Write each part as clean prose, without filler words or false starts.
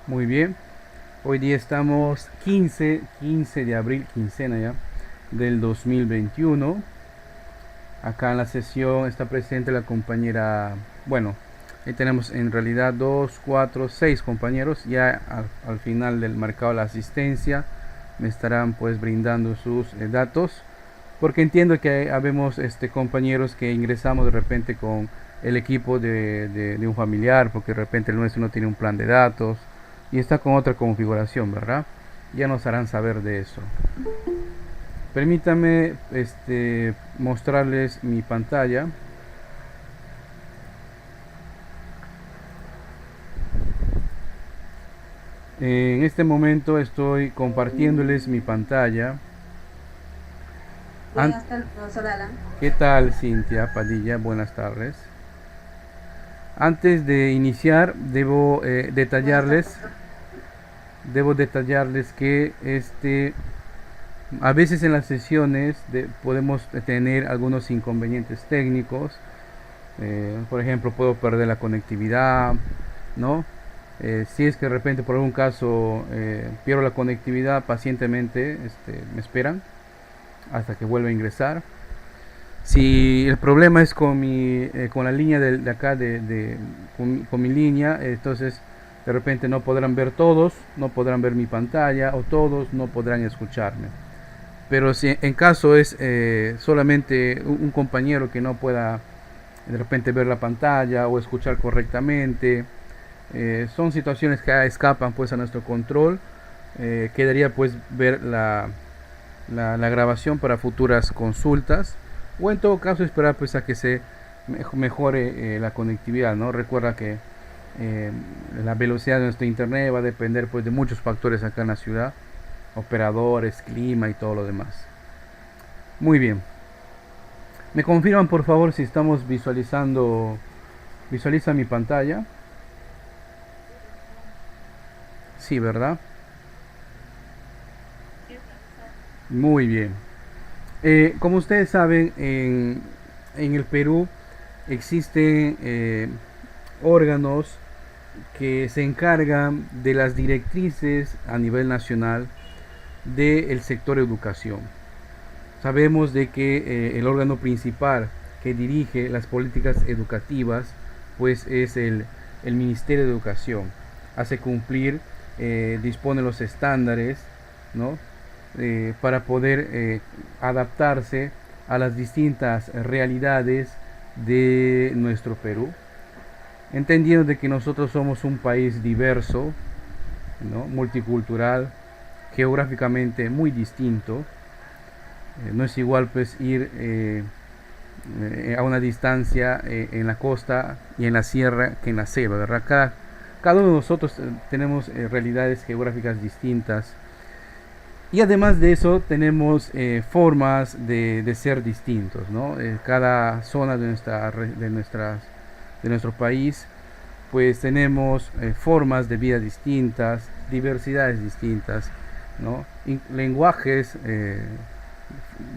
Muy bien. Hoy día estamos 15 de abril, quincena ya, del 2021. Acá en la sesión está presente la compañera, bueno, ahí tenemos en realidad 2, 4, 6 compañeros. Ya al final del marcado de la asistencia me estarán pues brindando sus datos. Porque entiendo que habemos compañeros que ingresamos de repente con el equipo de un familiar, porque de repente el nuestro no tiene un plan de datos y está con otra configuración, ¿verdad? Ya nos harán saber de eso. Permítame mostrarles mi pantalla. En este momento estoy compartiéndoles mi pantalla. Buenas tardes, profesor Alan. ¿Qué tal, Cintia Padilla? Buenas tardes. Antes de iniciar, Buenas tardes, profesor. debo detallarles que a veces en las sesiones podemos tener algunos inconvenientes técnicos. Por ejemplo, puedo perder la conectividad, ¿no? Si es que de repente por algún caso pierdo la conectividad, pacientemente me esperan hasta que vuelva a ingresar. Si el problema es con la línea de acá, con mi línea, entonces de repente no podrán ver todos, no podrán ver mi pantalla o todos no podrán escucharme. Pero si en caso es solamente un compañero que no pueda de repente ver la pantalla o escuchar correctamente, son situaciones que escapan pues a nuestro control. Quedaría pues ver la grabación para futuras consultas o en todo caso esperar pues a que se mejore la conectividad, ¿no? Recuerda que eh, la velocidad de nuestro internet va a depender pues de muchos factores acá en la ciudad, operadores, clima y todo lo demás. Muy bien. ¿Me confirman por favor si estamos visualiza mi pantalla? Sí, ¿verdad? Muy bien. Como ustedes saben, en el Perú existen órganos que se encargan de las directrices a nivel nacional del sector educación. Sabemos de que el órgano principal que dirige las políticas educativas pues es el Ministerio de Educación. Hace cumplir, dispone los estándares, ¿no? Para poder adaptarse a las distintas realidades de nuestro Perú, entendiendo de que nosotros somos un país diverso, ¿no? Multicultural, geográficamente muy distinto. No es igual pues ir a una distancia en la costa y en la sierra que en la selva, ¿verdad? Cada uno de nosotros tenemos realidades geográficas distintas y además de eso tenemos formas de ser distintos, ¿no? Cada zona de nuestro país pues tenemos formas de vida distintas, diversidades distintas, ¿no? Lenguajes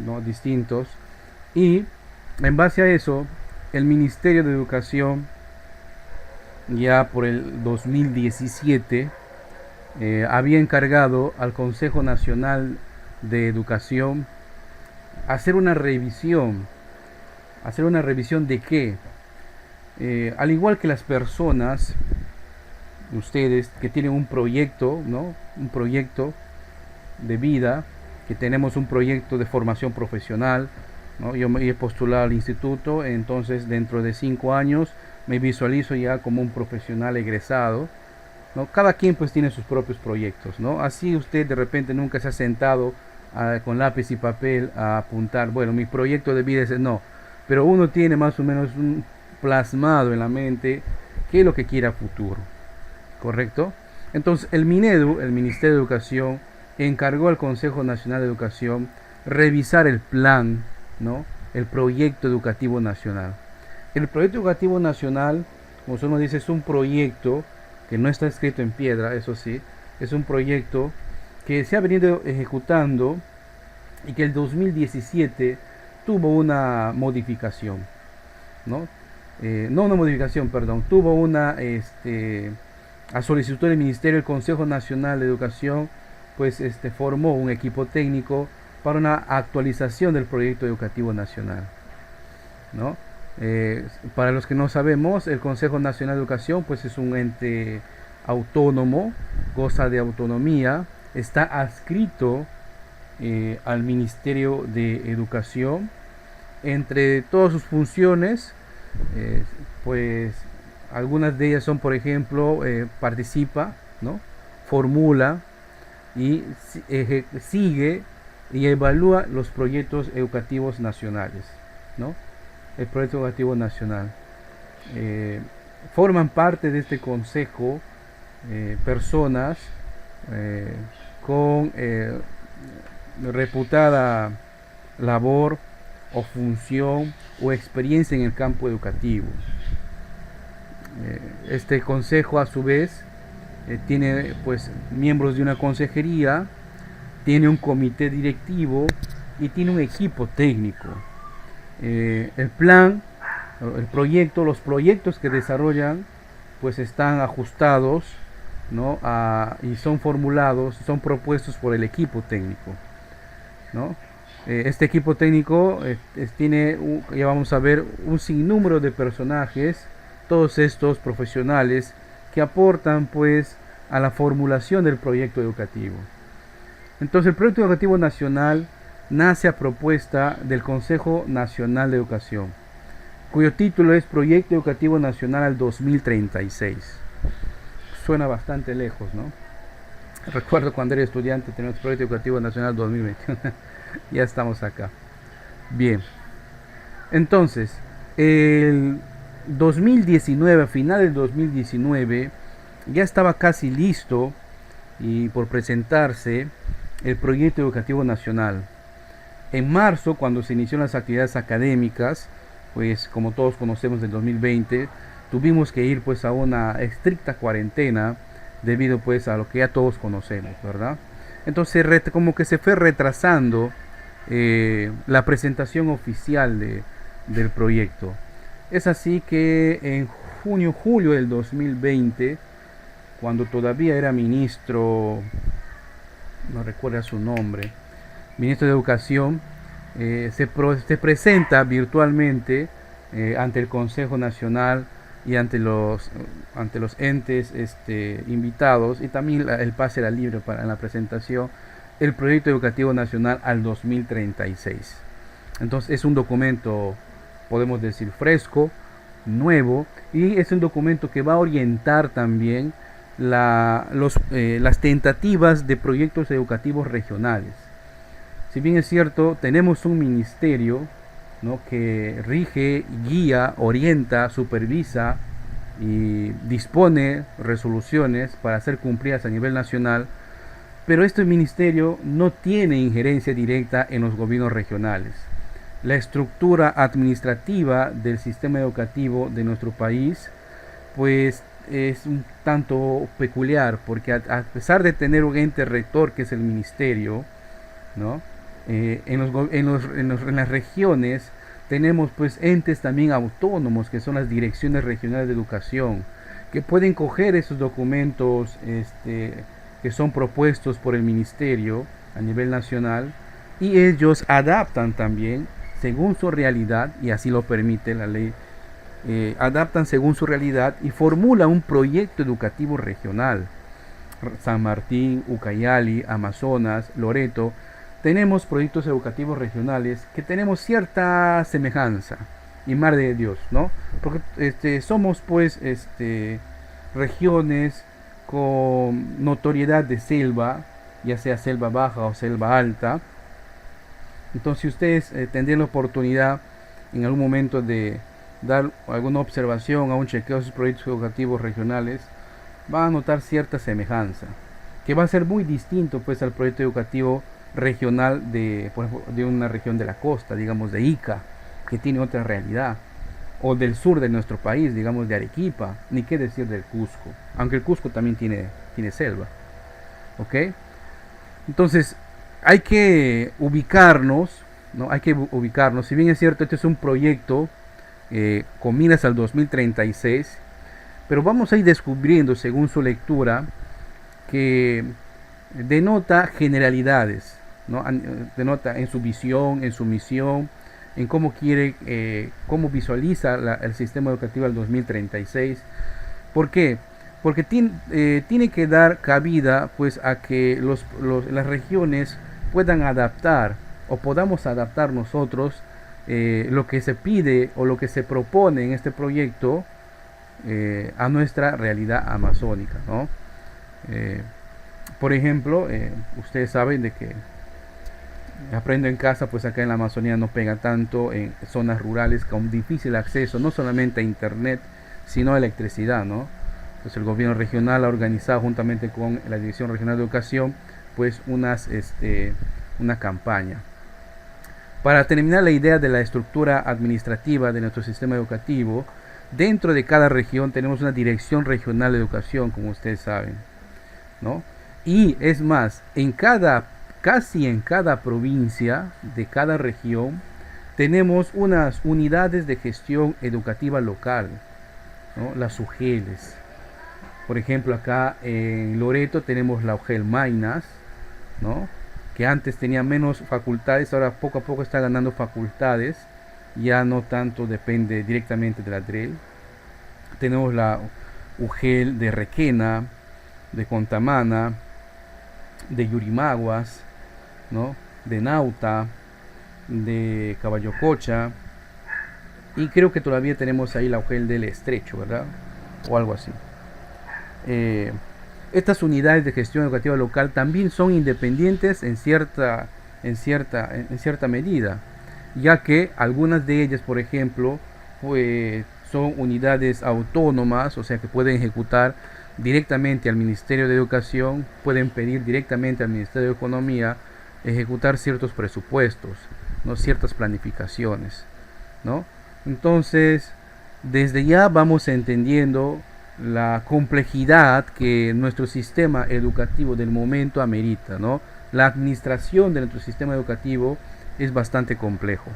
¿no? distintos. Y en base a eso, el Ministerio de Educación ya por el 2017 había encargado al Consejo Nacional de Educación hacer una revisión. ¿Hacer una revisión de qué? Al igual que las personas, ustedes que tienen un proyecto, ¿no? Un proyecto de vida, que tenemos un proyecto de formación profesional, ¿no? Yo me he postulado al instituto, entonces dentro de 5 años me visualizo ya como un profesional egresado, ¿no? Cada quien pues tiene sus propios proyectos, ¿no? Así usted de repente nunca se ha sentado con lápiz y papel a apuntar, bueno, mi proyecto de vida es no, pero uno tiene más o menos un plasmado en la mente qué es lo que quiere a futuro, ¿correcto? Entonces el Minedu, el Ministerio de Educación, encargó al Consejo Nacional de Educación revisar el plan, ¿no? El proyecto educativo nacional. El proyecto educativo nacional, como se nos dice, es un proyecto que no está escrito en piedra, eso sí, es un proyecto que se ha venido ejecutando y que el 2017 tuvo una modificación, ¿no? No una modificación, perdón, tuvo una A solicitud del Ministerio, el Consejo Nacional de Educación pues formó un equipo técnico para una actualización del proyecto educativo nacional, ¿no? Para los que no sabemos, el Consejo Nacional de Educación pues es un ente autónomo, goza de autonomía, está adscrito al Ministerio de Educación. Entre todas sus funciones, pues algunas de ellas son, por ejemplo, participa, ¿no? Formula y sigue y evalúa los proyectos educativos nacionales, ¿no? El proyecto educativo nacional. Forman parte de este consejo personas con reputada labor o función o experiencia en el campo educativo. Este consejo a su vez tiene pues miembros de una consejería, tiene un comité directivo y tiene un equipo técnico. El plan, el proyecto, los proyectos que desarrollan pues están ajustados, ¿no? Y son formulados, son propuestos por el equipo técnico, ¿no? Este equipo técnico tiene, ya vamos a ver, un sinnúmero de personajes, todos estos profesionales que aportan pues a la formulación del proyecto educativo. Entonces el proyecto educativo nacional nace a propuesta del Consejo Nacional de Educación, cuyo título es Proyecto Educativo Nacional al 2036. Suena bastante lejos, ¿no? Recuerdo cuando era estudiante teníamos Proyecto Educativo Nacional 2021. Ya estamos acá. Bien. Entonces, el 2019, a final del 2019, ya estaba casi listo y por presentarse el Proyecto Educativo Nacional. En marzo, cuando se iniciaron las actividades académicas, pues como todos conocemos del 2020, tuvimos que ir pues a una estricta cuarentena debido pues a lo que ya todos conocemos, ¿verdad? Entonces como que se fue retrasando la presentación oficial del proyecto. Es así que en junio, julio del 2020, cuando todavía era ministro, no recuerdo su nombre, ministro de Educación, se presenta virtualmente ante el Consejo Nacional y ante los entes invitados, y también el pase era libre para la presentación, el Proyecto Educativo Nacional al 2036. Entonces es un documento, podemos decir, fresco, nuevo, y es un documento que va a orientar también las tentativas de proyectos educativos regionales. Si bien es cierto, tenemos un ministerio, ¿no?, que rige, guía, orienta, supervisa y dispone resoluciones para ser cumplidas a nivel nacional, pero este ministerio no tiene injerencia directa en los gobiernos regionales. La estructura administrativa del sistema educativo de nuestro país pues es un tanto peculiar, porque a pesar de tener un ente rector que es el ministerio, ¿no?, en las regiones tenemos pues entes también autónomos que son las direcciones regionales de educación, que pueden coger esos documentos que son propuestos por el ministerio a nivel nacional, y ellos adaptan también según su realidad, y así lo permite la ley, adaptan según su realidad y formulan un proyecto educativo regional. San Martín, Ucayali, Amazonas, Loreto, tenemos proyectos educativos regionales que tenemos cierta semejanza, y mar de Dios, ¿no? Porque somos pues regiones con notoriedad de selva, ya sea selva baja o selva alta. Entonces, si ustedes tendrían la oportunidad en algún momento de dar alguna observación a un chequeo de sus proyectos educativos regionales, van a notar cierta semejanza, que va a ser muy distinto pues al proyecto educativo regional por ejemplo, de una región de la costa, digamos de Ica, que tiene otra realidad, o del sur de nuestro país, digamos de Arequipa, ni qué decir del Cusco, aunque el Cusco también tiene selva, ¿ok? Entonces hay que ubicarnos, ¿no? Hay que ubicarnos. Si bien es cierto, este es un proyecto con miras al 2036, pero vamos a ir descubriendo según su lectura que denota generalidades, ¿no? Denota en su visión, en su misión, en cómo quiere, cómo visualiza el sistema educativo del 2036. ¿Por qué? Porque tiene que dar cabida pues a que las regiones puedan adaptar o podamos adaptar nosotros lo que se pide o lo que se propone en este proyecto a nuestra realidad amazónica, ¿no? Por ejemplo, ustedes saben de que Aprendo en Casa, pues acá en la Amazonía no pega tanto, en zonas rurales con difícil acceso, no solamente a internet, sino a electricidad, ¿no? Entonces el gobierno regional ha organizado juntamente con la Dirección Regional de Educación, pues una campaña. Para terminar la idea de la estructura administrativa de nuestro sistema educativo, dentro de cada región tenemos una Dirección Regional de Educación, como ustedes saben, ¿no? Y es más, casi en cada provincia de cada región tenemos unas unidades de gestión educativa local, ¿no? Las UGELs. Por ejemplo, acá en Loreto tenemos la UGEL Maynas, ¿no? Que antes tenía menos facultades, ahora poco a poco está ganando facultades, ya no tanto depende directamente de la DREL. Tenemos la UGEL de Requena, de Contamana, de Yurimaguas, ¿no? De Nauta, de Caballococha, y creo que todavía tenemos ahí la UGEL del Estrecho, ¿verdad? O algo así. Estas unidades de gestión educativa local también son independientes en cierta medida, ya que algunas de ellas, por ejemplo, pues son unidades autónomas, o sea que pueden ejecutar directamente al Ministerio de Educación, pueden pedir directamente al Ministerio de Economía ejecutar ciertos presupuestos, ¿no? Ciertas planificaciones, ¿no? Entonces, desde ya vamos entendiendo la complejidad que nuestro sistema educativo del momento amerita, ¿no? La administración de nuestro sistema educativo es bastante complejo.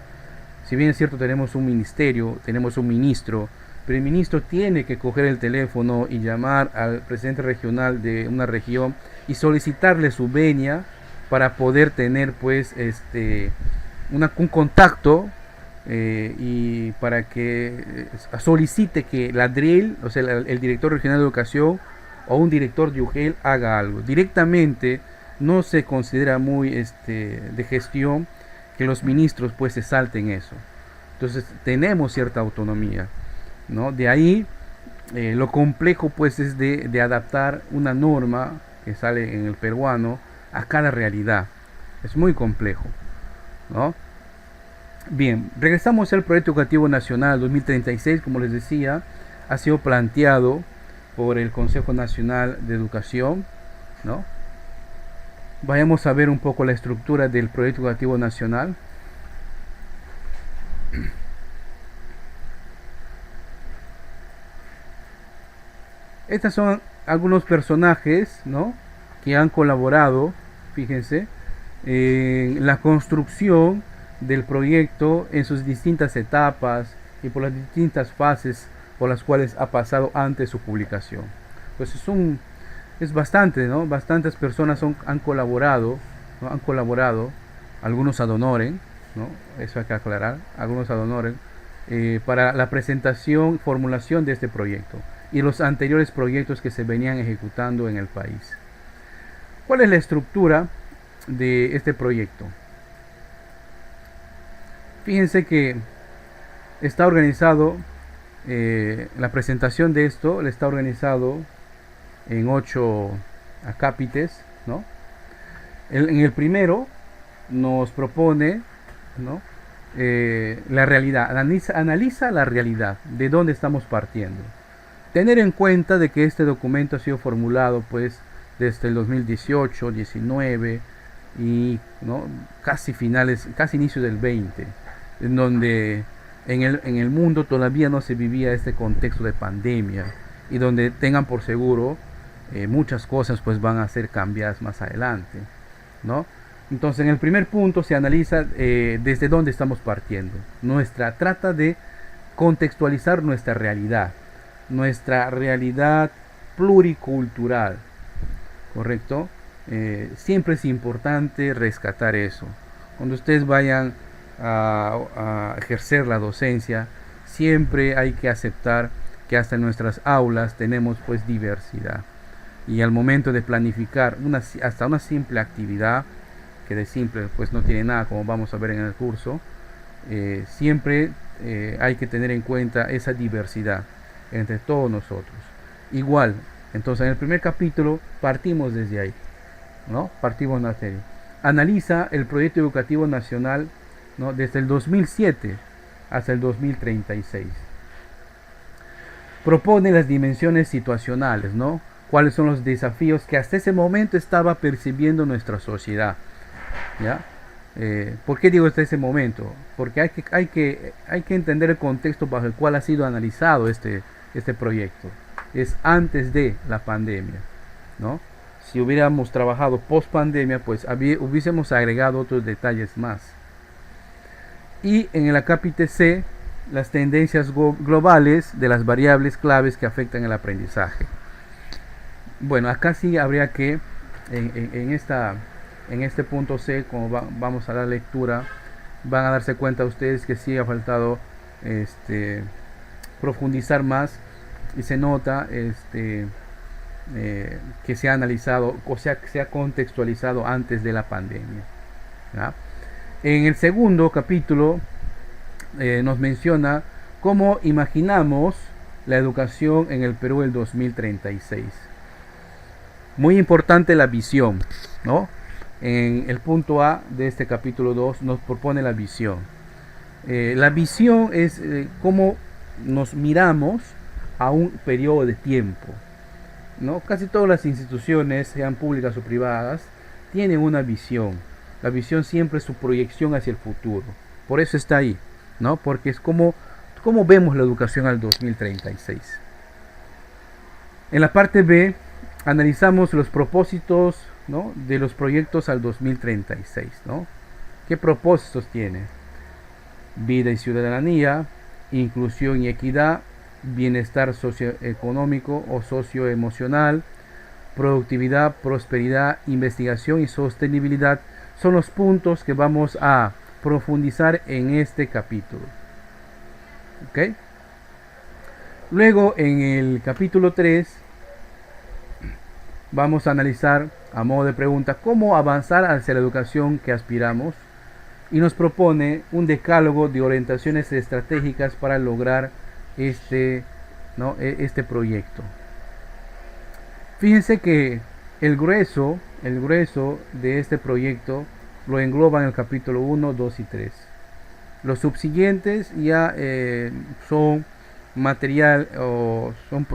Si bien es cierto, tenemos un ministerio, tenemos un ministro, pero el ministro tiene que coger el teléfono y llamar al presidente regional de una región y solicitarle su venia para poder tener pues un contacto y para que solicite que la DREL, o sea, el director regional de educación o un director de UGEL haga algo. Directamente no se considera muy de gestión que los ministros pues se salten eso. Entonces tenemos cierta autonomía, ¿no? De ahí lo complejo pues es de adaptar una norma que sale en el peruano a cada realidad. Es muy complejo, ¿no? Bien, regresamos al Proyecto Educativo Nacional 2036, como les decía, ha sido planteado por el Consejo Nacional de Educación, ¿no? Vayamos a ver un poco la estructura del Proyecto Educativo Nacional. Estos son algunos personajes, ¿no?, que han colaborado, fíjense, en la construcción del proyecto en sus distintas etapas y por las distintas fases por las cuales ha pasado antes su publicación. Pues es bastante, ¿no? Bastantes personas han colaborado, ¿no? Han colaborado, algunos ad honorem, ¿no? Eso hay que aclarar, algunos ad honorem, para la presentación, formulación de este proyecto y los anteriores proyectos que se venían ejecutando en el país. ¿Cuál es la estructura de este proyecto? Fíjense que está organizado, la presentación de esto está organizado en 8 acápites, ¿no? En el primero nos propone, ¿no?, la realidad, analiza la realidad, de dónde estamos partiendo. Tener en cuenta de que este documento ha sido formulado pues desde el 2018, 19 y, ¿no?, casi inicio del 20, en donde en el mundo todavía no se vivía este contexto de pandemia y donde tengan por seguro muchas cosas pues van a ser cambiadas más adelante, ¿no? Entonces, en el primer punto se analiza desde dónde estamos partiendo. Trata de contextualizar nuestra realidad, nuestra realidad pluricultural, ¿correcto? Siempre es importante rescatar eso. Cuando ustedes vayan a ejercer la docencia, siempre hay que aceptar que hasta en nuestras aulas tenemos pues diversidad. Y al momento de planificar hasta una simple actividad, que de simple pues no tiene nada, como vamos a ver en el curso, siempre hay que tener en cuenta esa diversidad entre todos nosotros. Igual, entonces en el primer capítulo partimos desde ahí, ¿no? Partimos de la serie. Analiza el proyecto educativo nacional, ¿no? Desde el 2007 hasta el 2036. Propone las dimensiones situacionales, ¿no? Cuáles son los desafíos que hasta ese momento estaba percibiendo nuestra sociedad, ¿ya? ¿Por qué digo hasta ese momento? Porque hay que entender el contexto bajo el cual ha sido analizado este proyecto. Es antes de la pandemia, ¿no? Si hubiéramos trabajado post pandemia, pues hubiésemos agregado otros detalles más. Y en el acápite C, las tendencias globales de las variables claves que afectan el aprendizaje. Bueno, acá sí habría que, en este punto C, como vamos a la lectura, van a darse cuenta ustedes que sí ha faltado profundizar más, y se nota que se ha analizado, o sea, que se ha contextualizado antes de la pandemia, ¿ya? En el segundo capítulo nos menciona cómo imaginamos la educación en el Perú del 2036. Muy importante la visión, ¿no? En el punto A de este capítulo 2 nos propone la visión. La visión es cómo nos miramos a un periodo de tiempo, ¿no? Casi todas las instituciones, sean públicas o privadas, tienen una visión. La visión siempre es su proyección hacia el futuro. Por eso está ahí, ¿no? Porque es como vemos la educación al 2036. En la parte B analizamos los propósitos, ¿no?, de los proyectos al 2036, ¿no? ¿Qué propósitos tiene? Vida y ciudadanía, inclusión y equidad, bienestar socioeconómico o socioemocional, productividad, prosperidad, investigación y sostenibilidad son los puntos que vamos a profundizar en este capítulo. ¿Ok? Luego en el capítulo 3 vamos a analizar a modo de pregunta cómo avanzar hacia la educación que aspiramos, y nos propone un decálogo de orientaciones estratégicas para lograr este proyecto. Fíjense que el grueso de este proyecto lo engloba en el capítulo 1, 2 y 3. Los subsiguientes ya son material o son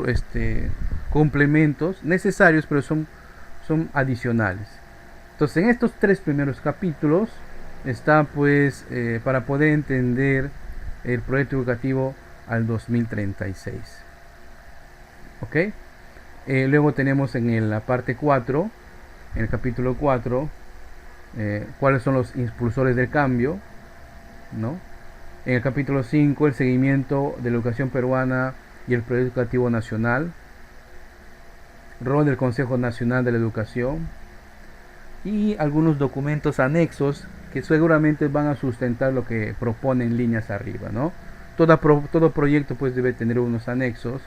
complementos necesarios, pero son adicionales. Entonces en estos 3 primeros capítulos está pues para poder entender el proyecto educativo al 2036. ¿Ok? Luego tenemos en la parte 4, en el capítulo 4, cuáles son los impulsores del cambio, ¿no? En el capítulo 5, el seguimiento de la educación peruana y el proyecto educativo nacional, rol del Consejo Nacional de la Educación y algunos documentos anexos que seguramente van a sustentar lo que proponen líneas arriba, ¿no? Todo proyecto pues debe tener unos anexos,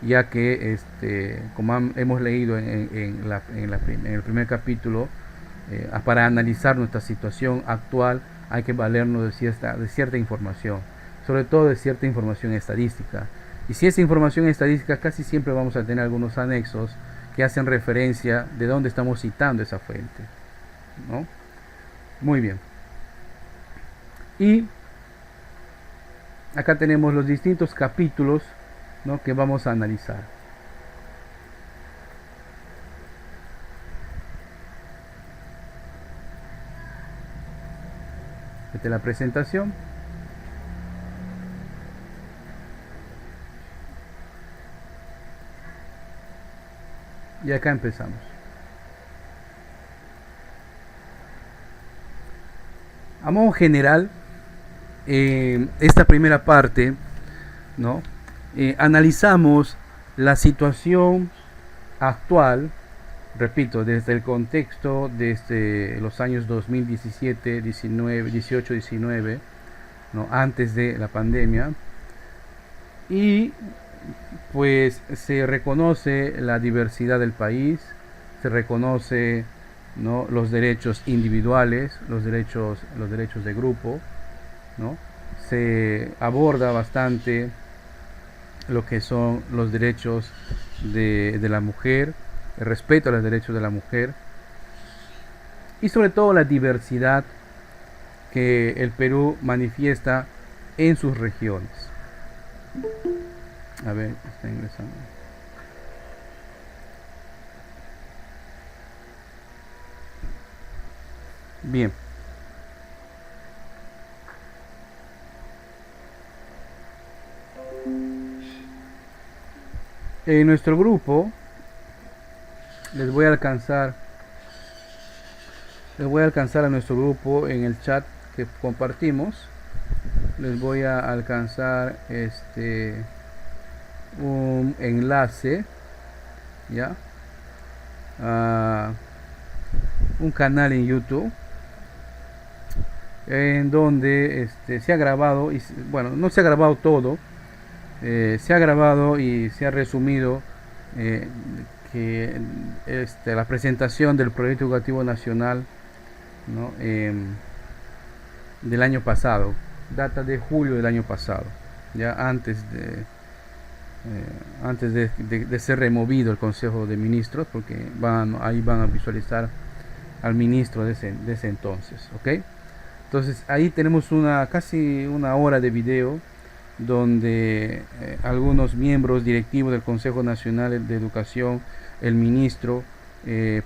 ya que como hemos leído en el primer capítulo, para analizar nuestra situación actual hay que valernos de cierta información, sobre todo de cierta información estadística. Y si esa información estadística, casi siempre vamos a tener algunos anexos que hacen referencia de dónde estamos citando esa fuente, ¿no? Muy bien. Y acá tenemos los distintos capítulos, ¿no?, que vamos a analizar. Esta es la presentación. Y acá empezamos. A modo general, esta primera parte, ¿no?, analizamos la situación actual, repito, desde el contexto, desde los años 2017, 19, 18, 19, ¿no? Antes de la pandemia, y pues se reconoce la diversidad del país, se reconoce, ¿no? Los derechos individuales, los derechos de grupo, ¿no? Se aborda bastante lo que son los derechos de la mujer, el respeto a los derechos de la mujer y sobre todo la diversidad que el Perú manifiesta en sus regiones. A ver, está ingresando. Bien. En nuestro grupo les voy a alcanzar a nuestro grupo en el chat que compartimos. Les voy a alcanzar un enlace, ya, a un canal en YouTube en donde se ha grabado, y bueno, no se ha grabado todo, se ha grabado y se ha resumido que la presentación del proyecto educativo nacional, ¿no? Del año pasado, data de julio del año pasado, ya antes de ser removido el Consejo de Ministros, porque ahí van a visualizar al ministro de ese entonces, ¿ok? Entonces ahí tenemos casi una hora de video donde algunos miembros directivos del Consejo Nacional de Educación, el ministro,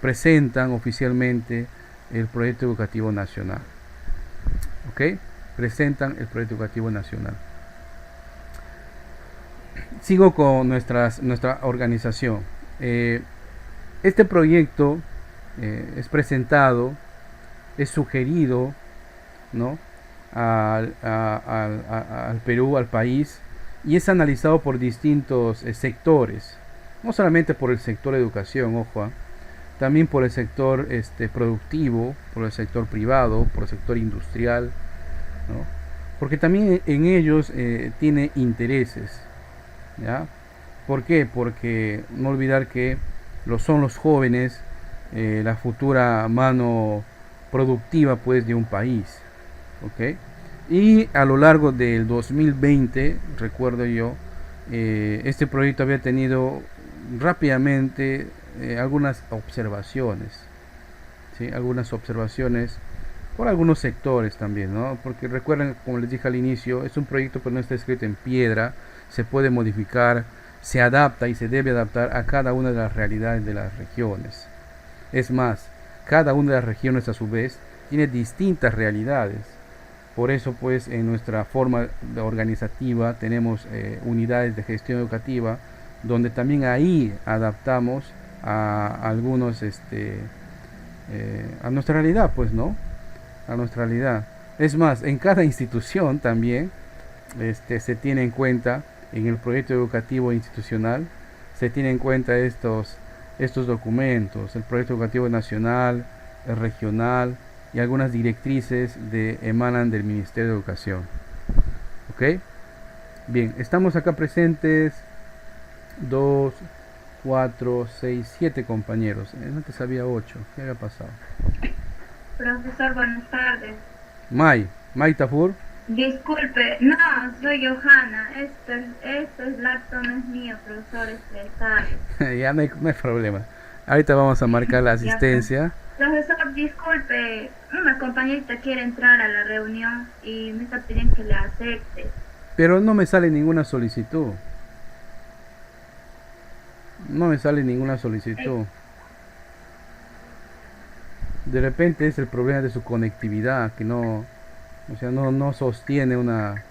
presentan oficialmente el proyecto educativo nacional. ¿Ok? Presentan el proyecto educativo nacional. Sigo con nuestra organización. Este proyecto es presentado, es sugerido, ¿no? al Perú, al país, y es analizado por distintos sectores, no solamente por el sector educación, ojo, también por el sector productivo, por el sector privado, por el sector industrial, ¿no? Porque también en ellos tiene intereses, ¿ya? ¿Por qué? Porque no olvidar que son los jóvenes la futura mano productiva, pues, de un país. ¿Ok? Y a lo largo del 2020, recuerdo yo, este proyecto había tenido rápidamente algunas observaciones, ¿sí? Algunas observaciones por algunos sectores también, ¿no? Porque recuerden, como les dije al inicio, es un proyecto que no está escrito en piedra, se puede modificar, se adapta y se debe adaptar a cada una de las realidades de las regiones. Es más, cada una de las regiones a su vez tiene distintas realidades. Por eso, pues, en nuestra forma organizativa tenemos unidades de gestión educativa, donde también ahí adaptamos a algunos, a nuestra realidad, pues, ¿no? A nuestra realidad. Es más, en cada institución también se tiene en cuenta, en el proyecto educativo institucional, se tiene en cuenta estos documentos, el proyecto educativo nacional, el regional, y algunas directrices emanan del Ministerio de Educación. ¿Ok? Bien, estamos acá presentes 2, 4, 6, 7 compañeros. Antes había 8. ¿Qué había pasado? Profesor, buenas tardes. May Tafur. Disculpe, no, soy Johanna. Esto es lacto, no es mío, profesor, es de Ya no hay problema. Ahorita vamos a marcar la asistencia. Profesor, disculpe, una compañerita quiere entrar a la reunión y me está pidiendo que le acepte. Pero no me sale ninguna solicitud. No me sale ninguna solicitud. De repente es el problema de su conectividad, que no sostiene una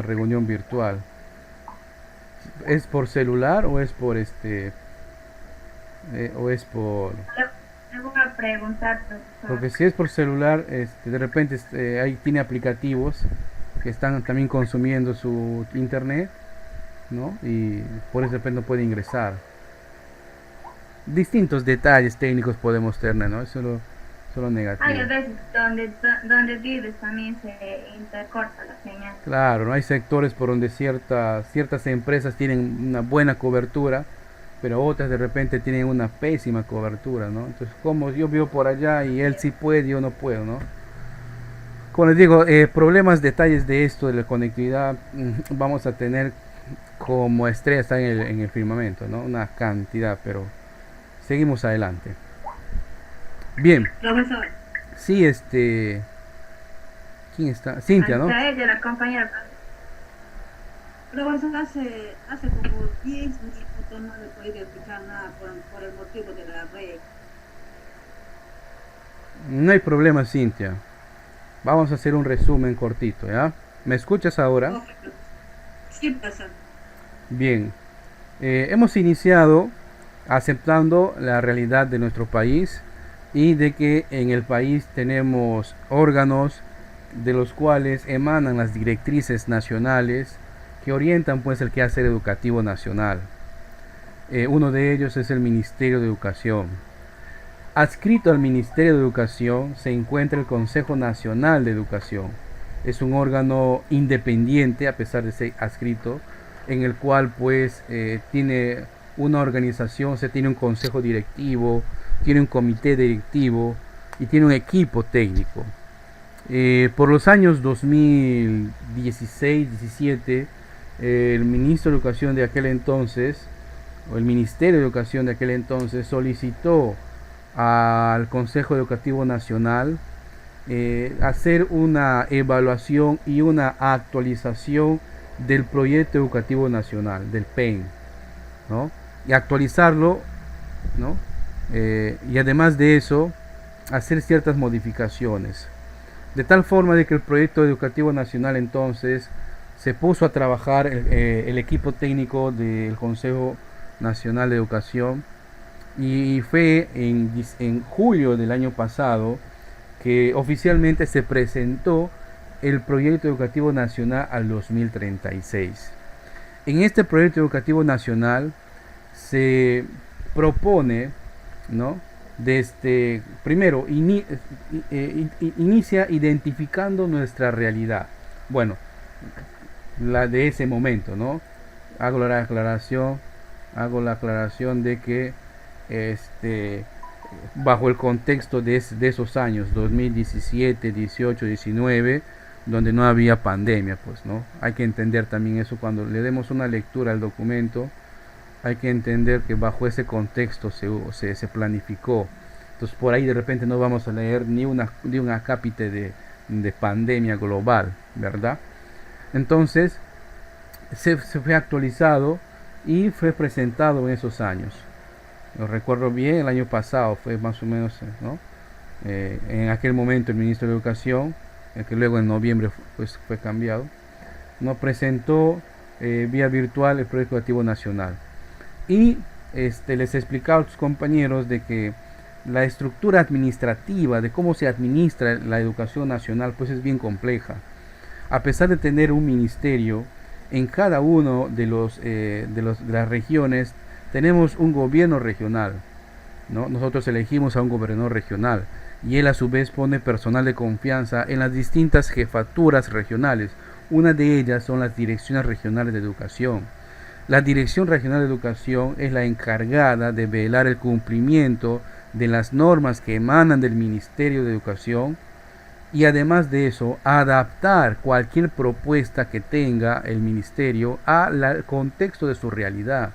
reunión virtual. ¿Es por celular o es por o es por? Le voy a preguntar, profesor. Porque si es por celular, de repente ahí tiene aplicativos que están también consumiendo su internet, ¿no? Y por eso de repente no puede ingresar. Distintos detalles técnicos podemos tener, ¿no? Eso es lo Hay negativo. a veces donde vives también se intercorta la señal. Claro, no hay sectores por donde ciertas empresas tienen una buena cobertura, pero otras de repente tienen una pésima cobertura, ¿no? Entonces, como yo vivo por allá y él sí puede, yo no puedo, ¿no? Como les digo, problemas, detalles de esto, de la conectividad, vamos a tener como estrella está en el firmamento, ¿no? Una cantidad, pero seguimos adelante. Bien, Profesor, sí, ¿quién está? Cintia, ¿no? Hasta ella, la compañera. profesor, hace como 10 minutos no le he podido escuchar nada por el motivo de la red. No hay problema, Cintia. Vamos a hacer un resumen cortito, ¿ya? ¿Me escuchas ahora? Ok, sí, profesor. Bien, hemos iniciado aceptando la realidad de nuestro país y de que en el país tenemos órganos de los cuales emanan las directrices nacionales que orientan pues el quehacer educativo nacional. Uno de ellos es el Ministerio de Educación. Adscrito al Ministerio de Educación se encuentra el Consejo Nacional de Educación. Es un órgano independiente a pesar de ser adscrito, en el cual pues tiene una organización, se tiene un consejo directivo, tiene un comité directivo y tiene un equipo técnico. Por los años 2016-17, el ministro de Educación de aquel entonces, o el Ministerio de Educación de aquel entonces, solicitó al Consejo Educativo Nacional hacer una evaluación y una actualización del Proyecto Educativo Nacional, del PEN, ¿no? Y actualizarlo, ¿no? Y además de eso, hacer ciertas modificaciones. De tal forma de que el Proyecto Educativo Nacional entonces se puso a trabajar el equipo técnico del Consejo Nacional de Educación, y fue en julio del año pasado que oficialmente se presentó el Proyecto Educativo Nacional al 2036. En este Proyecto Educativo Nacional se propone, ¿no? Desde, primero, inicia identificando nuestra realidad. Bueno, la de ese momento, ¿no? Hago la aclaración de que bajo el contexto de esos años 2017, 18, 19, donde no había pandemia, pues, ¿no? Hay que entender también eso. Cuando le demos una lectura al documento, hay que entender que bajo ese contexto se planificó. Entonces por ahí de repente no vamos a leer ni un acápite de pandemia global, ¿verdad? Entonces se fue actualizado y fue presentado en esos años. Lo recuerdo bien, el año pasado fue más o menos, ¿no? En aquel momento el ministro de Educación, que luego en noviembre pues fue cambiado, nos presentó vía virtual el Proyecto Educativo Nacional. Y les explicaba a tus compañeros de que la estructura administrativa de cómo se administra la educación nacional pues es bien compleja. A pesar de tener un ministerio, en cada uno de las regiones tenemos un gobierno regional, ¿no? Nosotros elegimos a un gobernador regional y él a su vez pone personal de confianza en las distintas jefaturas regionales. Una de ellas son las direcciones regionales de educación. La Dirección Regional de Educación es la encargada de velar el cumplimiento de las normas que emanan del Ministerio de Educación y además de eso adaptar cualquier propuesta que tenga el ministerio al contexto de su realidad.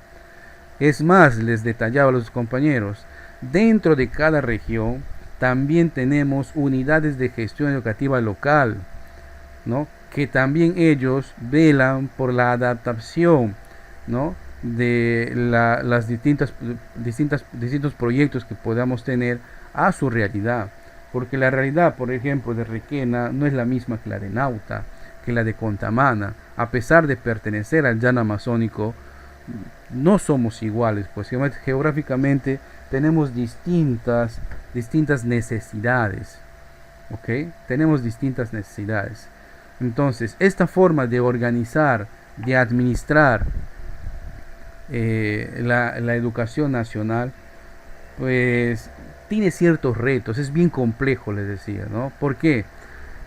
Es más, les detallaba a los compañeros, dentro de cada región también tenemos unidades de gestión educativa local, ¿no? Que también ellos velan por la adaptación, ¿no? De las distintos proyectos que podamos tener a su realidad. Porque la realidad, por ejemplo, de Requena no es la misma que la de Nauta, que la de Contamana. A pesar de pertenecer al llano amazónico, no somos iguales, pues geográficamente tenemos distintas necesidades, ¿ok? Tenemos distintas necesidades. Entonces, esta forma de organizar, de administrar la educación nacional, pues tiene ciertos retos, es bien complejo, les decía, ¿no? ¿Por qué?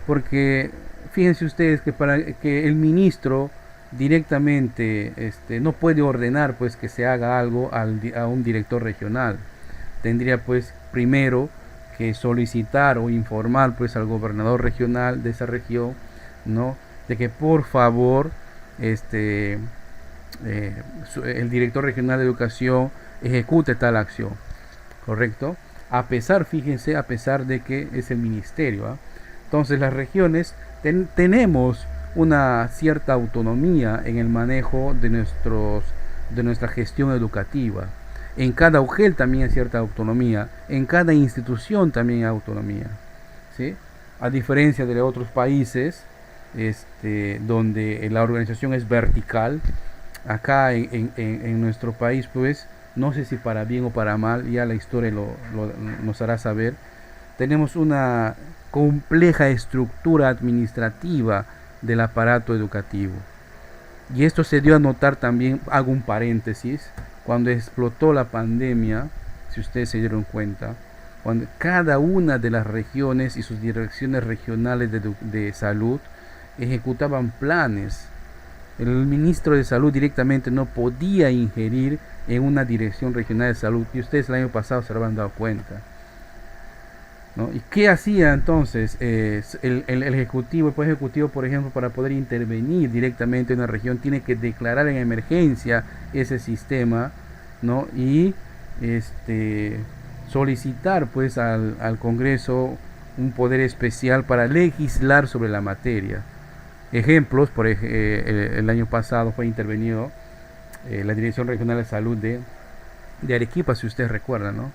Porque fíjense ustedes que para que el ministro directamente no puede ordenar pues que se haga algo a un director regional. Tendría pues primero que solicitar o informar pues al gobernador regional de esa región, ¿no? De que por favor el director regional de educación ejecute tal acción, ¿correcto? A pesar, fíjense, a pesar de que es el ministerio, ¿ah? Entonces las regiones tenemos una cierta autonomía en el manejo de nuestra gestión educativa. En cada UGEL también hay cierta autonomía, en cada institución también hay autonomía, ¿sí? A diferencia de otros países donde la organización es vertical, acá en nuestro país, pues, no sé si para bien o para mal, ya la historia nos hará saber, tenemos una compleja estructura administrativa del aparato educativo. Y esto se dio a notar también, hago un paréntesis, cuando explotó la pandemia, si ustedes se dieron cuenta, cuando cada una de las regiones y sus direcciones regionales de salud ejecutaban planes. El ministro de Salud directamente no podía ingerir en una dirección regional de salud, y ustedes el año pasado se habrán dado cuenta, ¿no? ¿Y qué hacía entonces el ejecutivo? El Poder Ejecutivo, por ejemplo, para poder intervenir directamente en una región, tiene que declarar en emergencia ese sistema, ¿no? Y solicitar pues al Congreso un poder especial para legislar sobre la materia. Ejemplos, el año pasado fue intervenido la Dirección Regional de Salud de Arequipa, si ustedes recuerdan, ¿no?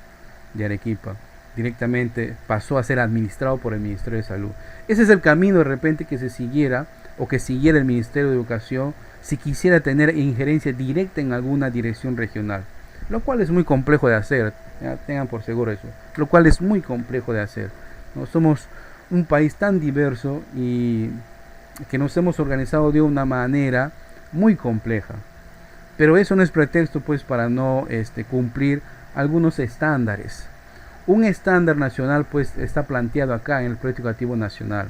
De Arequipa. Directamente pasó a ser administrado por el Ministerio de Salud. Ese es el camino de repente que se siguiera, o que siguiera el Ministerio de Educación, si quisiera tener injerencia directa en alguna dirección regional. Lo cual es muy complejo de hacer, ya, tengan por seguro eso. Lo cual es muy complejo de hacer, ¿no? Somos un país tan diverso y que nos hemos organizado de una manera muy compleja, pero eso no es pretexto pues para no cumplir algunos estándares. Un estándar nacional pues está planteado acá en el Proyecto Educativo Nacional.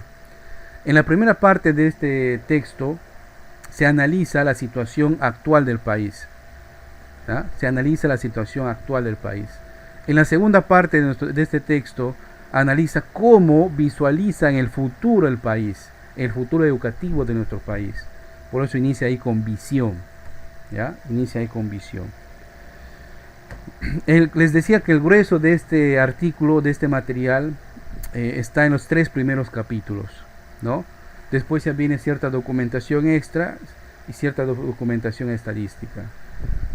En la primera parte de este texto se analiza la situación actual del país, ¿ah? Se analiza la situación actual del país. En la segunda parte de este texto analiza cómo visualiza en el futuro el país, el futuro educativo de nuestro país. Por eso inicia ahí con visión, ¿ya? Inicia ahí con visión. Les decía que el grueso de este artículo, de este material, está en los 3 primeros capítulos, ¿no? Después ya viene cierta documentación extra y cierta documentación estadística.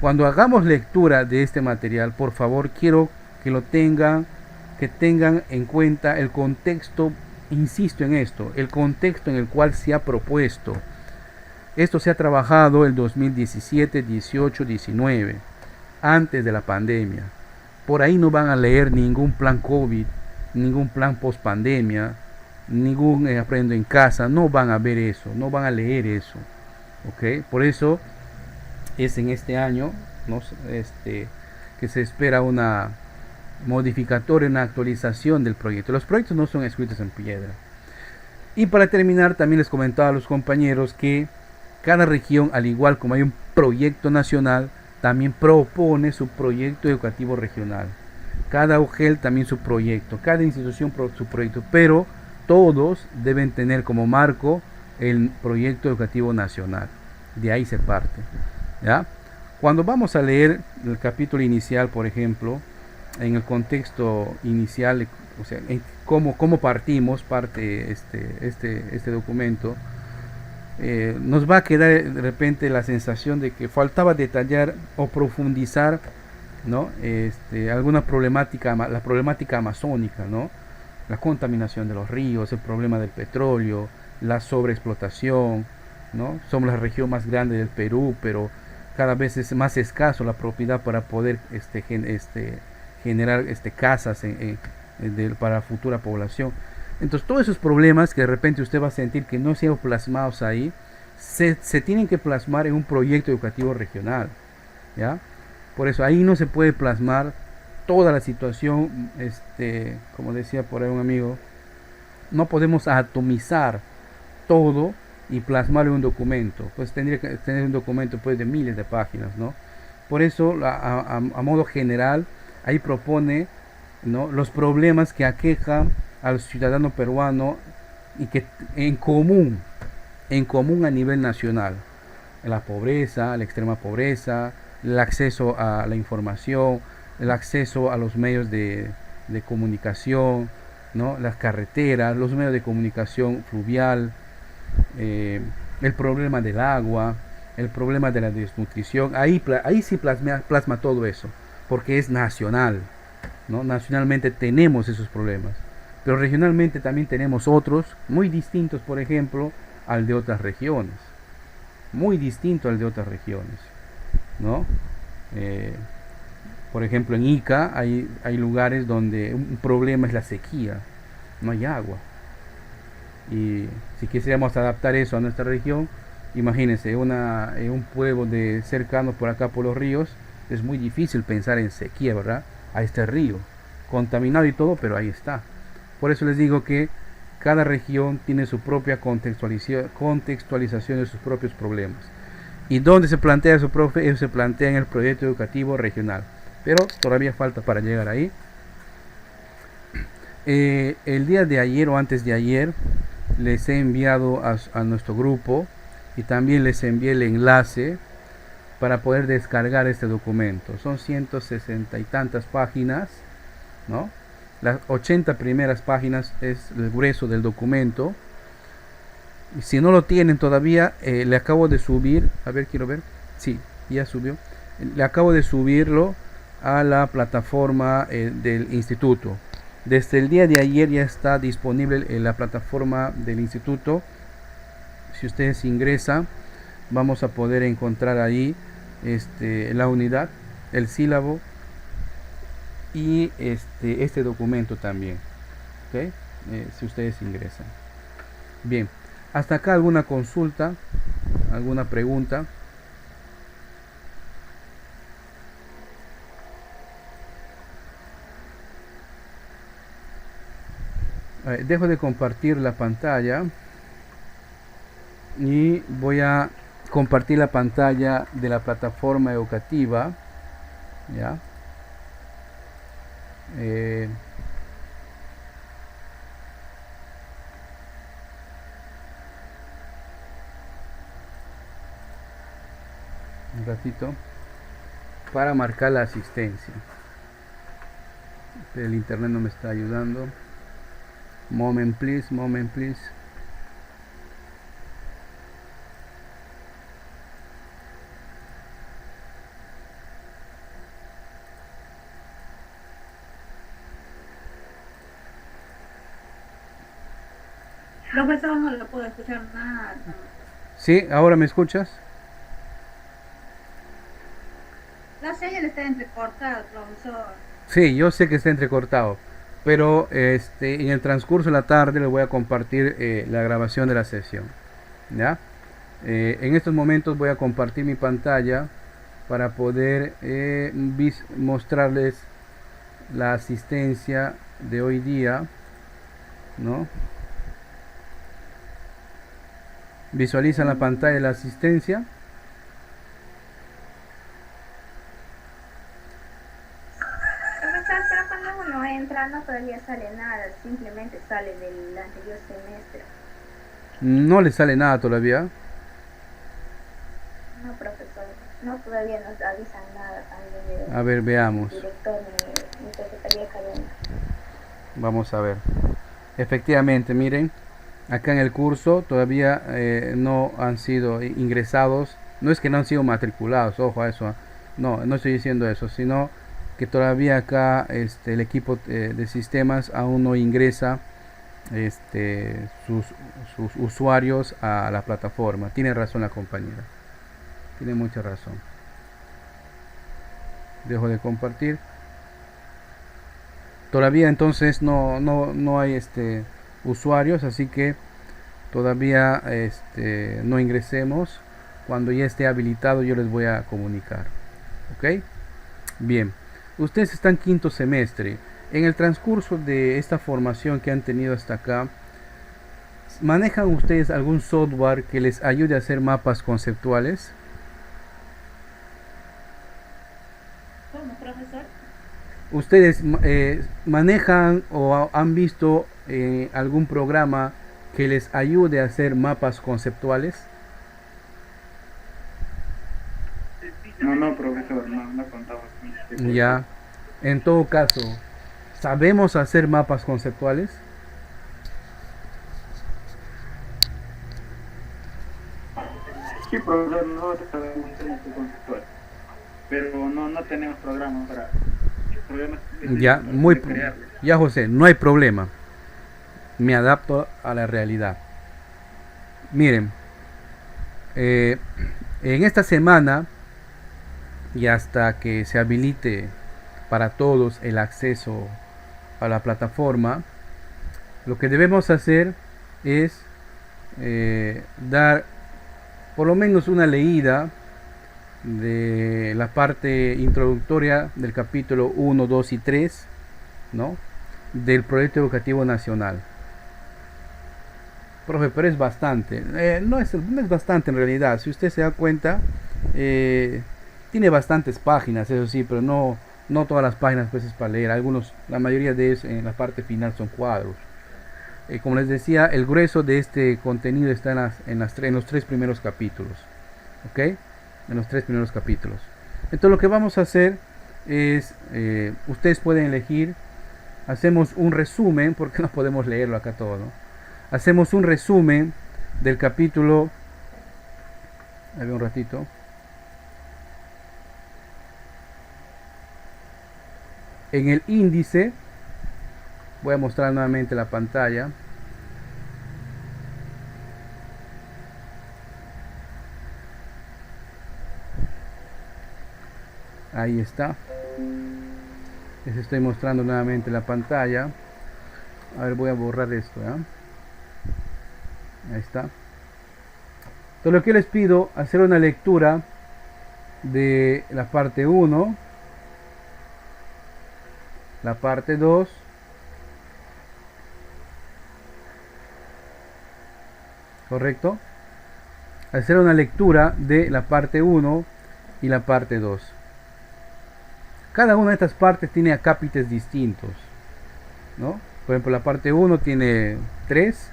Cuando hagamos lectura de este material, por favor, quiero que tengan en cuenta el contexto. Insisto en esto, el contexto en el cual se ha propuesto. Esto se ha trabajado el 2017, 18, 19, antes de la pandemia. Por ahí no van a leer ningún plan COVID, ningún plan post pandemia, ningún aprendo en casa, no van a ver eso, no van a leer eso, ¿ok? Por eso es en este año, ¿no? Que se espera una modificatoria, una actualización del proyecto. Los proyectos no son escritos en piedra. Y para terminar, también les comentaba a los compañeros que cada región, al igual como hay un proyecto nacional, también propone su proyecto educativo regional. Cada UGEL también su proyecto, cada institución su proyecto, pero todos deben tener como marco el proyecto educativo nacional. De ahí se parte, ¿ya? Cuando vamos a leer el capítulo inicial, por ejemplo, en el contexto inicial, o sea, en cómo parte este documento, nos va a quedar de repente la sensación de que faltaba detallar o profundizar, ¿no? Alguna problemática, la problemática amazónica, ¿no? La contaminación de los ríos, el problema del petróleo, la sobreexplotación, ¿no? Somos la región más grande del Perú, pero cada vez es más escaso la propiedad para poder generar casas para la futura población. Entonces todos esos problemas que de repente usted va a sentir que no se han plasmados ahí, se tienen que plasmar en un proyecto educativo regional, ¿ya? Por eso ahí no se puede plasmar toda la situación, como decía por ahí un amigo, no podemos atomizar todo y plasmarlo en un documento, pues tendría que tener un documento pues de miles de páginas, ¿no? Por eso a modo general ahí propone, ¿no?, los problemas que aquejan al ciudadano peruano y que en común a nivel nacional: la pobreza, la extrema pobreza, el acceso a la información, el acceso a los medios de comunicación, ¿no?, las carreteras, los medios de comunicación fluvial, el problema del agua, el problema de la desnutrición. Ahí sí plasma todo eso, porque es nacional, ¿no? Nacionalmente tenemos esos problemas, pero regionalmente también tenemos otros muy distintos, por ejemplo, al de otras regiones, muy distinto al de otras regiones, ¿no? Por ejemplo, en Ica hay lugares donde un problema es la sequía, no hay agua. Y si quisiéramos adaptar eso a nuestra región, imagínense, un pueblo cercano por acá por los ríos, es muy difícil pensar en sequía, ¿verdad? A este río, contaminado y todo, pero ahí está. Por eso les digo que cada región tiene su propia contextualización de sus propios problemas. ¿Y dónde se plantea eso, profe? Eso se plantea en el proyecto educativo regional, pero todavía falta para llegar ahí. El día de ayer o antes de ayer les he enviado a nuestro grupo, y también les envié el enlace para poder descargar este documento. Son 160 y tantas páginas, ¿no? Las 80 primeras páginas es el grueso del documento. Y si no lo tienen todavía, le acabo de subir, a ver, quiero ver, sí, ya subió. Le acabo de subirlo a la plataforma del instituto. Desde el día de ayer ya está disponible en la plataforma del instituto. Si ustedes ingresan, vamos a poder encontrar ahí la unidad, el sílabo y este documento también, ¿okay? Si ustedes ingresan. Bien, hasta acá alguna consulta, alguna pregunta. Dejo de compartir la pantalla y voy a compartir la pantalla de la plataforma educativa, ¿ya? Un ratito para marcar la asistencia. El internet no me está ayudando. Moment please, moment please. Profesor, no lo puedo escuchar nada. Sí, ¿ahora me escuchas? La señal está entrecortada, profesor. Sí, yo sé que está entrecortado, pero en el transcurso de la tarde les voy a compartir la grabación de la sesión, ¿ya? En estos momentos voy a compartir mi pantalla para poder mostrarles la asistencia de hoy día, ¿no? Visualizan la pantalla de la asistencia. Profesor, pero cuando uno entra no todavía sale nada, simplemente sale del anterior semestre. No le sale nada todavía. No, profesor, no, todavía nos avisan nada también. A ver, veamos. Director de Secretaría Académica. Vamos a ver. Efectivamente, miren, acá en el curso todavía no han sido ingresados. No es que no han sido matriculados, ojo a eso. No, no estoy diciendo eso, sino que todavía acá el equipo de sistemas aún no ingresa sus usuarios a la plataforma. Tiene razón la compañera. Tiene mucha razón. Dejo de compartir. Todavía entonces no hay usuarios, así que todavía no ingresemos. Cuando ya esté habilitado yo les voy a comunicar. ¿Ok? Bien, ustedes están quinto semestre. En el transcurso de esta formación que han tenido hasta acá, ¿manejan ustedes algún software que les ayude a hacer mapas conceptuales? ¿Cómo, profesor? ¿Ustedes manejan o han visto algún programa que les ayude a hacer mapas conceptuales? No, no, profesor, no, no contamos con ese tipo de Ya, cosas. en todo caso, ¿sabemos hacer mapas conceptuales? Sí, profesor, nosotros sabemos hacer un conceptual, pero no, no tenemos programas Ya, específicos para muy, poder crearlos. ya José, no hay problema. Me adapto a la realidad. Miren, eh, en esta semana y hasta que se habilite para todos el acceso a la plataforma, lo que debemos hacer es dar por lo menos una leída de la parte introductoria del capítulo 1, 2 y 3, ¿no? Del proyecto educativo nacional. Profe, pero es bastante. No es bastante en realidad. Si usted se da cuenta, tiene bastantes páginas, eso sí, pero no todas las páginas pues es para leer. La mayoría de ellos en la parte final son cuadros. Como les decía, el grueso de este contenido está en los tres primeros capítulos. ¿Ok? En los tres primeros capítulos. Entonces lo que vamos a hacer es, ustedes pueden elegir, hacemos un resumen, porque no podemos leerlo acá todo, ¿no? Hacemos un resumen del capítulo, a ver un ratito, en el índice, voy a mostrar nuevamente la pantalla. Ahí está. Les estoy mostrando nuevamente la pantalla. A ver, voy a borrar esto, ¿ya? Ahí está. Entonces lo que les pido, hacer una lectura de la parte 1, la parte 2, ¿correcto? Hacer una lectura de la parte 1 y la parte 2. Cada una de estas partes tiene acápites distintos, ¿no? Por ejemplo, la parte 1 tiene 3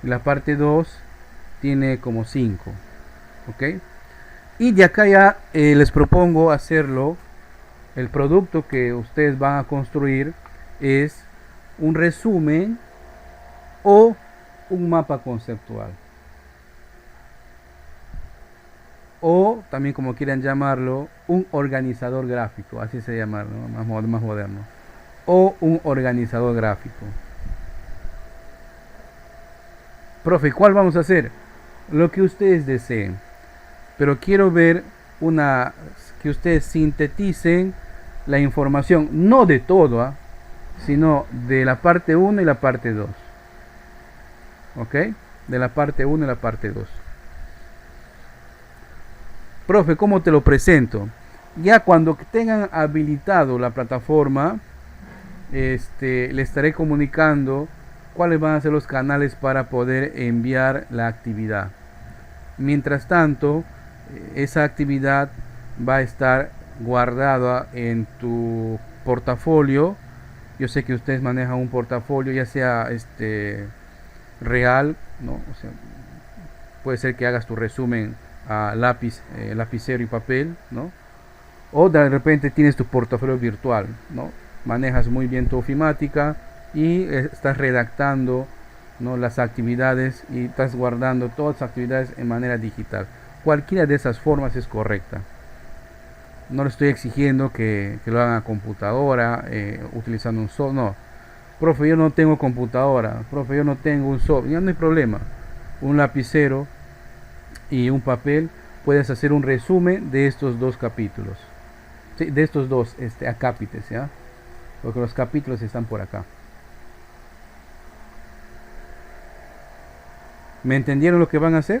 y la parte 2 tiene como 5, ¿ok? Y de acá ya les propongo hacerlo. El producto que ustedes van a construir es un resumen o un mapa conceptual, o también, como quieran llamarlo, un organizador gráfico, así se llama, ¿no? Más moderno, o un organizador gráfico. Profe, ¿cuál vamos a hacer? Lo que ustedes deseen, pero quiero ver que ustedes sinteticen la información, no de todo, ¿eh? Sino de la parte 1 y la parte 2. ¿Ok? De la parte 1 y la parte 2. Profe, ¿cómo te lo presento? Ya cuando tengan habilitado la plataforma, le estaré comunicando cuáles van a ser los canales para poder enviar la actividad. Mientras tanto, esa actividad va a estar guardada en tu portafolio. Yo sé que ustedes manejan un portafolio, ya sea real, ¿no? O sea, puede ser que hagas tu resumen a lapicero y papel, ¿no? O de repente tienes tu portafolio virtual, ¿no? Manejas muy bien tu ofimática y estás redactando, ¿no? Las actividades y estás guardando todas las actividades en manera digital. Cualquiera de esas formas es correcta. No le estoy exigiendo que lo hagan a computadora, utilizando un software. No, profe, yo no tengo computadora. Profe, yo no tengo un software. Ya no hay problema. Un lapicero y un papel, puedes hacer un resumen de estos dos capítulos. Sí, de estos dos acápites, ¿ya? Porque los capítulos están por acá. ¿Me entendieron lo que van a hacer?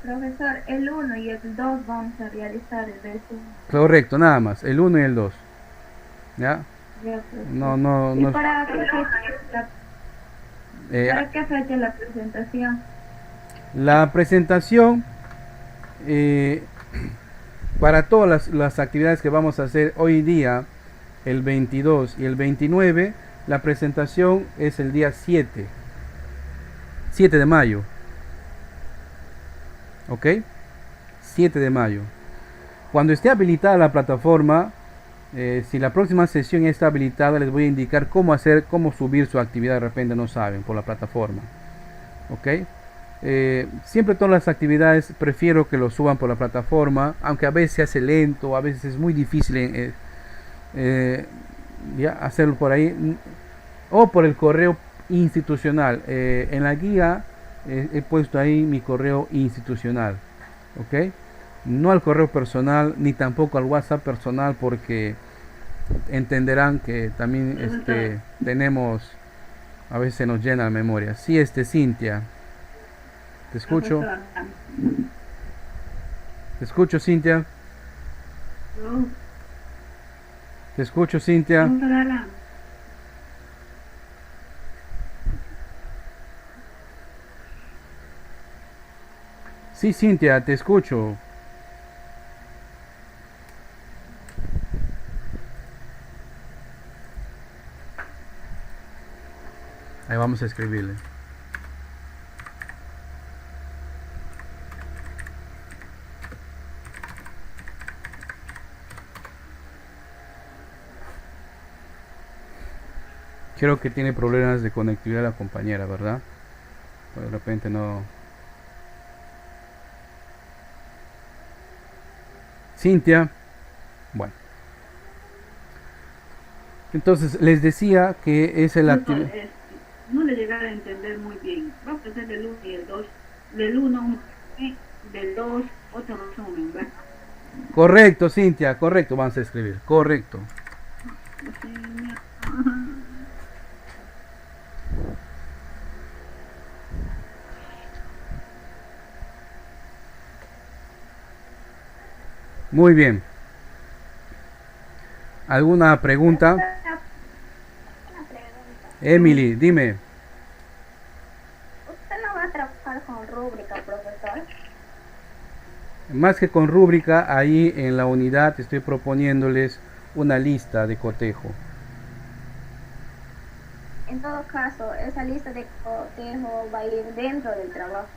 Profesor, el 1 y el 2 vamos a realizar el resumen. Correcto, nada más, el 1 y el 2. ¿Ya? Ya, profesor. No, ¿Y no. para qué eh, ¿para qué fecha la presentación? la presentación, para todas las actividades que vamos a hacer hoy día, el 22 y el 29, la presentación es el día 7 de mayo. ¿Ok? 7 de mayo. Cuando esté habilitada la plataforma, si la próxima sesión ya está habilitada, les voy a indicar cómo subir su actividad. De repente no saben por la plataforma. ¿Ok? Siempre todas las actividades prefiero que lo suban por la plataforma, aunque a veces se hace lento, a veces es muy difícil ya hacerlo por ahí, o por el correo institucional. En la guía he puesto ahí mi correo institucional, ¿ok? No al correo personal ni tampoco al WhatsApp personal, porque entenderán que también tenemos, a veces se nos llena la memoria. Sí, Cintia, te escucho. Profesor, Te escucho, Cintia. no, Te escucho, Cintia. profesor Alan, Sí, Cintia, te escucho. Ahí vamos a escribirle. Creo que tiene problemas de conectividad la compañera, ¿verdad? De repente no. Cintia. Bueno. Entonces les decía que es el profesor, no le llegaré a entender muy bien. Vamos a hacer del 1 y el 2. Del 1 un resumen, del 2 otro resumen, ¿verdad? Correcto, Cintia, correcto, vamos a escribir. Correcto. Muy bien. ¿Alguna pregunta? Una pregunta. Emily, dime. ¿Usted no va a trabajar con rúbrica, profesor? Más que con rúbrica, ahí en la unidad estoy proponiéndoles una lista de cotejo. En todo caso, esa lista de cotejo va a ir dentro del trabajo.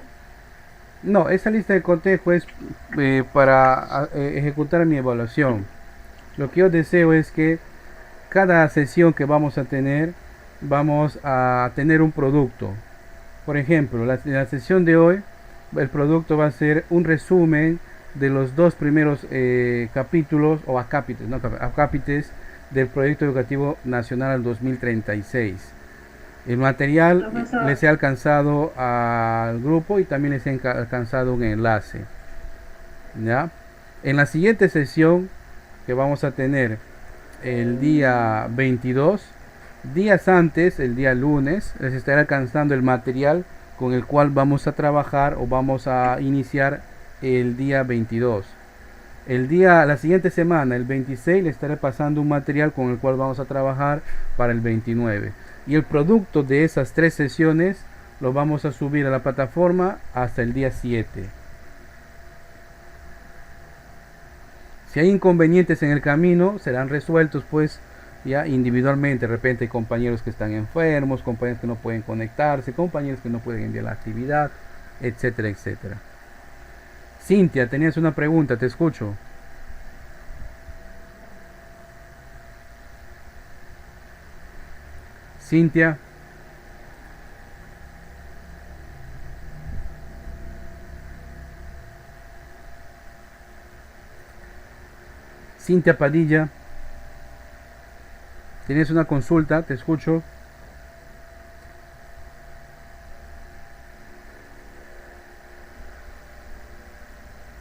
No, esa lista de cotejo es para ejecutar mi evaluación. Lo que yo deseo es que cada sesión que vamos a tener un producto. Por ejemplo, la sesión de hoy, el producto va a ser un resumen de los 2 primeros capítulos o acápites del Proyecto Educativo Nacional al 2036. El material Profesor. les he alcanzado al grupo y también les he alcanzado un enlace. ¿Ya? En la siguiente sesión que vamos a tener el día 22, días antes, el día lunes, les estaré alcanzando el material con el cual vamos a trabajar o vamos a iniciar el día 22. La siguiente semana, el 26, le estaré pasando un material con el cual vamos a trabajar para el 29. Y el producto de esas 3 sesiones lo vamos a subir a la plataforma hasta el día 7. Si hay inconvenientes en el camino, serán resueltos pues ya individualmente. De repente hay compañeros que están enfermos, compañeros que no pueden conectarse, compañeros que no pueden enviar la actividad, etcétera, etcétera. Cintia, tenías una pregunta, te escucho. Cintia. Cintia Padilla. ¿Tienes una consulta? Te escucho.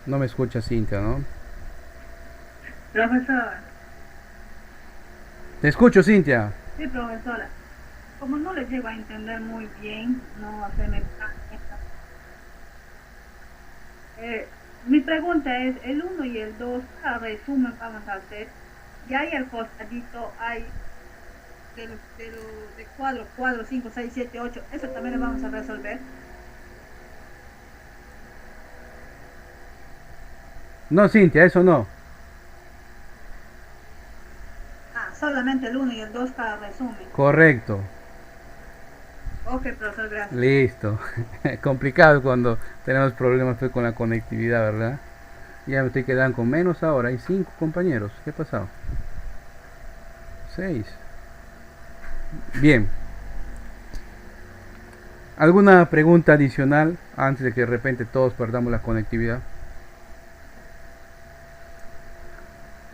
No me escucha Cintia, ¿no? Profesor, Te escucho, Cintia. sí, profesora. Como no le llego a entender muy bien, no hacerme Mi pregunta es, el uno y el 2, cada resumen vamos a hacer, y ahí al costadito hay de cuadro 5, 6, 7, 8, eso también lo vamos a resolver. No, Cintia, eso no. Ah, solamente el uno y el 2 cada resumen. Correcto. Ok, profesor, gracias. Listo. Complicado cuando tenemos problemas pues, con la conectividad, ¿verdad? Ya me estoy quedando con menos ahora. Hay 5 compañeros. ¿Qué ha pasado? 6. Bien. ¿Alguna pregunta adicional antes de que de repente todos perdamos la conectividad?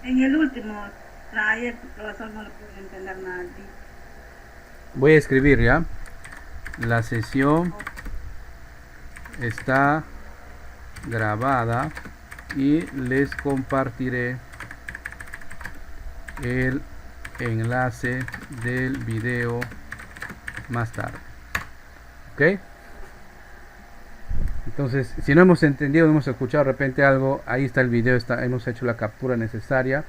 En el último ayer el profesor no lo pude entender nada. Voy a escribir ya. La sesión está grabada y les compartiré el enlace del video más tarde. ¿Ok? Entonces, si no hemos entendido, no hemos escuchado de repente algo, ahí está el video, hemos hecho la captura necesaria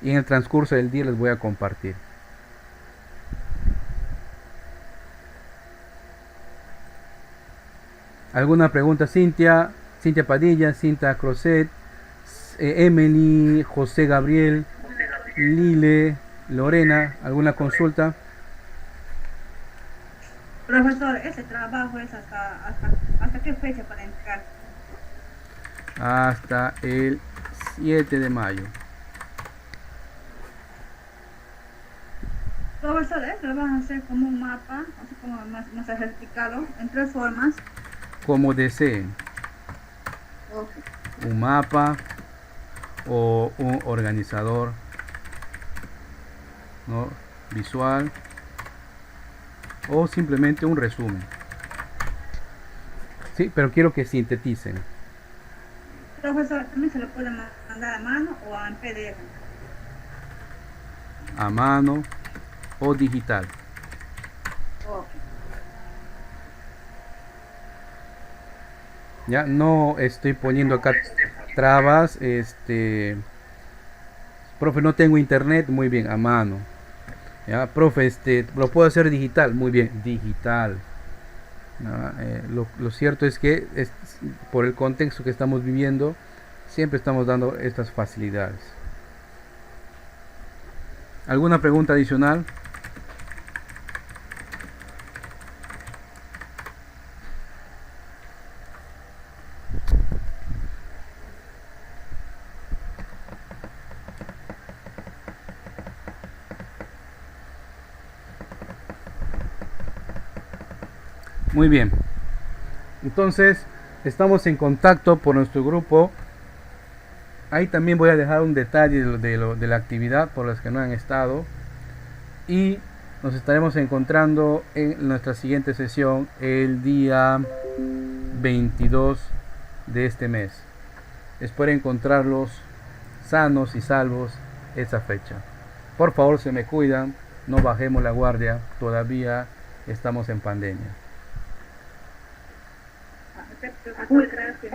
y en el transcurso del día les voy a compartir. ¿Alguna pregunta? Cintia Padilla, Cinta Crocet, Emily, José Gabriel, Lile, Lorena, ¿alguna consulta? Profesor, ese trabajo es hasta qué fecha para entregar. Hasta el 7 de mayo. Profesor, lo van a hacer como un mapa, así como más explicado, en 3 formas. Como deseen. Okay. Un mapa o un organizador, ¿no? Visual o simplemente un resumen. Sí, pero quiero que sinteticen. Profesor, también se lo puede mandar a mano o en PDF. A mano o digital. Okay. Ya no estoy poniendo acá trabas, profe, no tengo internet, muy bien, a mano. Ya, profe, lo puedo hacer digital, muy bien, digital. Lo cierto es que por el contexto que estamos viviendo, siempre estamos dando estas facilidades. ¿Alguna pregunta adicional? Muy bien. Entonces, estamos en contacto por nuestro grupo. Ahí también voy a dejar un detalle de la actividad por los que no han estado. Y nos estaremos encontrando en nuestra siguiente sesión el día 22 de este mes. Espero encontrarlos sanos y salvos esa fecha. Por favor, se me cuidan, no bajemos la guardia, todavía estamos en pandemia. Perfecto, gracias.